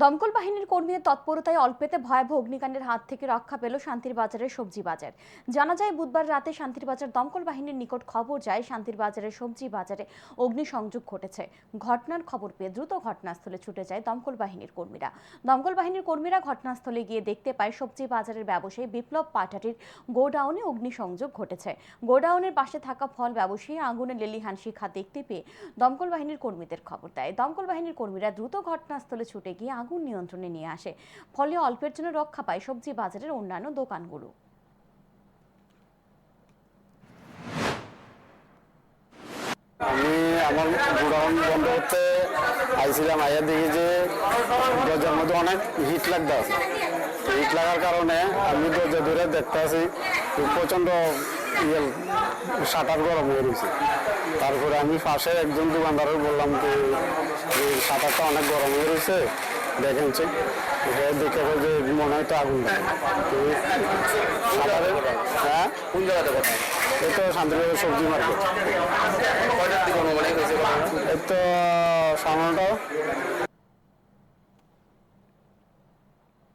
দমকল বাহিনীর কর্মীদের তৎপরতায় অল্পেতে ভয়াবহ অগ্নিকাণ্ডের হাত থেকে রক্ষা পেল শান্তির বাজারের সবজি বাজার। জানা যায়, বুধবার রাতে শান্তির বাজার দমকল বাহিনীর নিকট খবর যায় শান্তির বাজারের সবজি বাজারে অগ্নিসংযোগ ঘটেছে। ঘটনার খবর পেয়ে দ্রুত ঘটনাস্থলে ছুটে যায় দমকল বাহিনীর কর্মীরা। দমকল বাহিনীর কর্মীরা ঘটনাস্থলে গিয়ে দেখতে পায় সবজি বাজারের ব্যবসায়ী বিপ্লব পাটাটির গোডাউনে অগ্নিসংযোগ ঘটেছে। গোডাউনের পাশে থাকা ফল ব্যবসায়ী আগুনে লেলিহান শিখা দেখতে পেয়ে দমকল বাহিনীর কর্মীদের খবর দেয়। দমকল বাহিনীর কর্মীরা দ্রুত ঘটনাস্থলে ছুটে গিয়ে আগুন নিয়ন্ত্রণে নিয়ে আসে। ফলে অল্পের জন্য রক্ষা পায় সবজি বাজারের অন্যান্য দোকানগুলো। আমি আমার গোডাউন বন্ধ করতে আইছিলাম, আইয়া দেখি যে দরজার মধ্যে অনেক হিট লাগতে আছে। হিট লাগার কারণে আমি দরজা ধরে দেখতে আছি প্রচণ্ড শাটার গরম হয়ে গেছে। তারপরে আমি পাশে একজন দোকানদারের বললাম যে শাটারটা অনেক গরম হয়ে গেছে, দেখেন চেক দেখে যে মনে হয় তো আগুন শাটারে। হ্যাঁ, কোন জায়গাতে কথা? এই তো শান্তিনগর সবজি মার্কেট। এই তো সামনেটা